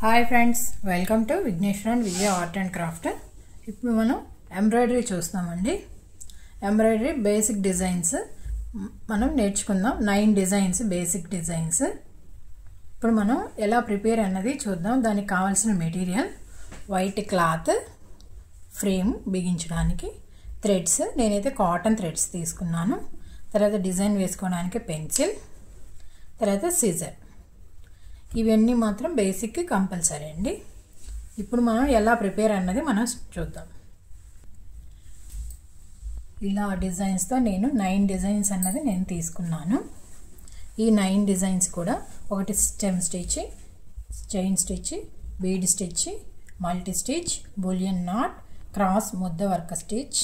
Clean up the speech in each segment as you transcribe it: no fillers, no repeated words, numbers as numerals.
Hi friends, welcome to Vigneshwar and Vijaya art and craft. ఇప్పుడు మనం embroidery చూస్తామండి. Embroidery basic designs మనం నేర్చుకుందాం. 9 డిజైన్స్, బేసిక్ డిజైన్స్. ఇప్పుడు మనం ఎలా ప్రిపేర్ అన్నది చూద్దాం. దానికి కావాల్సిన మెటీరియల్ వైట్ క్లాత్, ఫ్రేమ్ బిగించడానికి, థ్రెడ్స్, నేనైతే కాటన్ థ్రెడ్స్ తీసుకున్నాను. తర్వాత డిజైన్ వేసుకోవడానికి పెన్సిల్, తర్వాత సిజర్. ఇవన్నీ మాత్రం బేసిక్ కంపల్సరీ అండి. ఇప్పుడు మనం ఎలా ప్రిపేర్ అన్నది మనం చూద్దాం. ఇలా డిజైన్స్తో నేను 9 డిజైన్స్ అన్నది నేను తీసుకున్నాను. ఈ 9 డిజైన్స్ కూడా ఒకటి stem stitch, chain stitch, bead stitch, multi stitch, bullion knot, cross ముద్ద work stitch,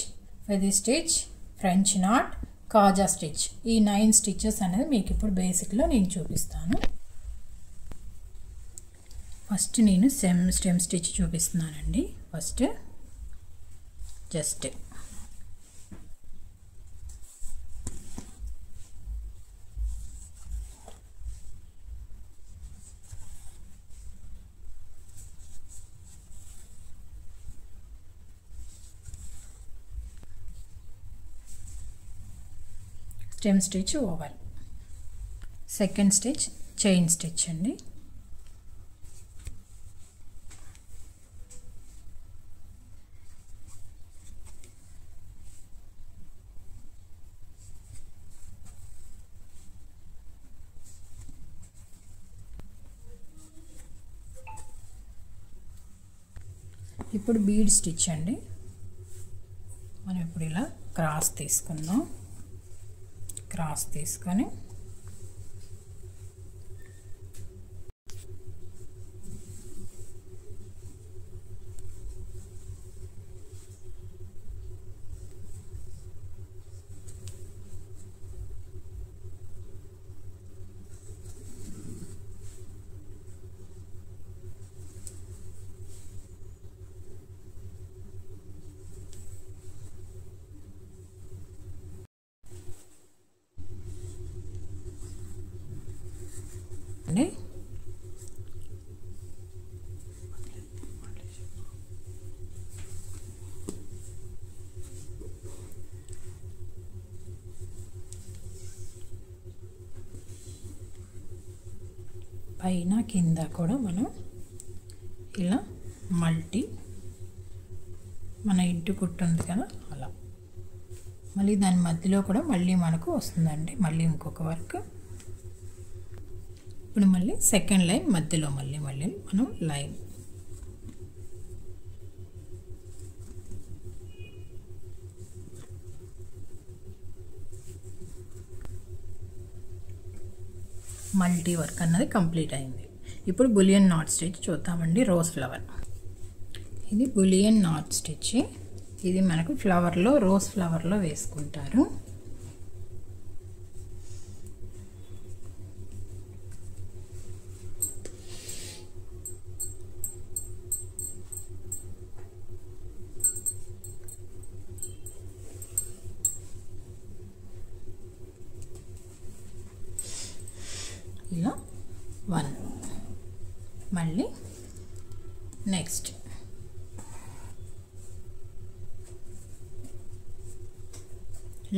feather stitch, French knot, కాజా స్టిచ్. ఈ 9 స్టిచెస్ అనేది మీకు ఇప్పుడు బేసిక్లో నేను చూపిస్తాను. ఫస్ట్ నేను స్టెమ్ స్టిచ్ చూపిస్తున్నానండి. First just stem stitch over. Second stitch chain stitch అండి. ఇప్పుడు బీడ్ స్టిచ్ అండి. మనం ఇప్పుడు ఇలా క్రాస్ తీసుకుందాం. క్రాస్ తీసుకొని పైన కింద కూడా మనం ఇలా మల్టీ, మన ఇంటి కుట్టు ఉంది కదా అలా, మళ్ళీ దాని మధ్యలో కూడా మళ్ళీ మనకు వస్తుందండి మళ్ళీ ఇంకొక వర్క్. ఇప్పుడు మళ్ళీ సెకండ్ లైన్ మధ్యలో మళ్ళీ మనం లైన్ మల్టీ వర్క్ అన్నది కంప్లీట్ అయింది. ఇప్పుడు బులియన్ నాట్ స్టిచ్ చూద్దామండి. రోజ్ ఫ్లవర్, ఇది బులియన్ నాట్ స్టిచ్. ఇది మనకు ఫ్లవర్లో, రోజ్ ఫ్లవర్లో వేసుకుంటారు. ఇలా 1, మళ్ళీ నెక్స్ట్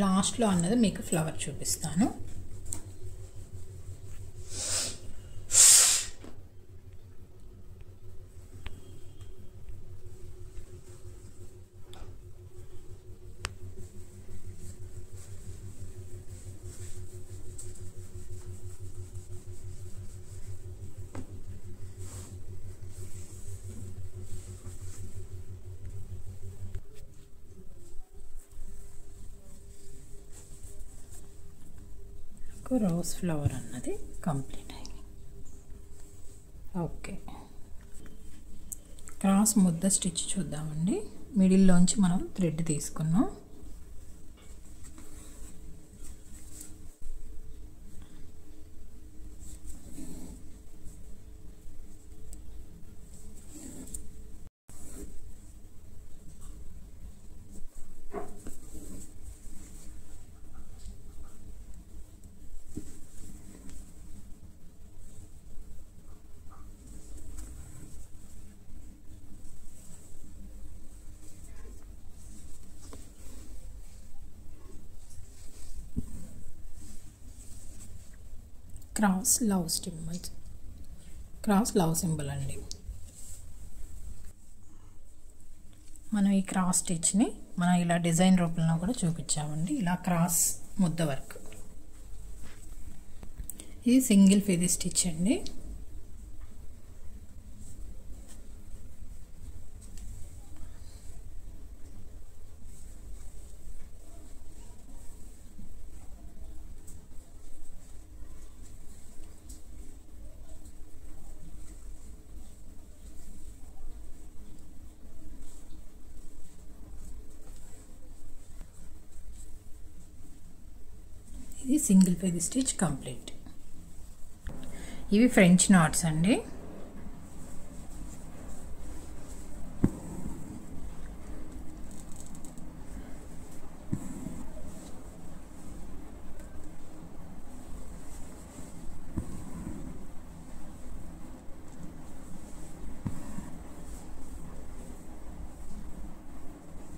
లాస్ట్లో అన్నది మీకు ఫ్లవర్ చూపిస్తాను. రోజ్ ఫ్లవర్ అన్నది కంప్లీట్ అయింది. ఓకే, క్రాస్ ముద్ద స్టిచ్ చూద్దామండి. మిడిల్లోంచి మనం థ్రెడ్ తీసుకున్నాం. Cross love symbols, cross love symbol అండి. మనం ఈ క్రాస్ స్టిచ్ని మనం ఇలా డిజైన్ రూపంలో కూడా చూపించామండి. ఇలా క్రాస్ ముద్ద వర్క్. ఇది సింగిల్ ఫెది స్టిచ్ అండి. ఇది సింగిల్ ఫెది స్టిచ్ కంప్లీట్. ఇవి ఫ్రెంచ్ నాట్స్ అండి.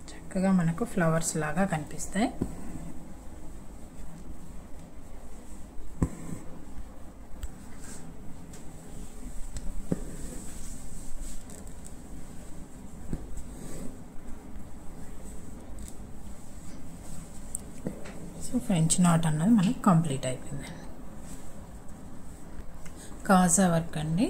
చక్కగా మనకు ఫ్లవర్స్ లాగా కనిపిస్తాయి. సో ఫ్రెంచ్ నాట్ అన్నది మనకు కంప్లీట్ అయిపోయింది. కాజా వర్క్ అండి.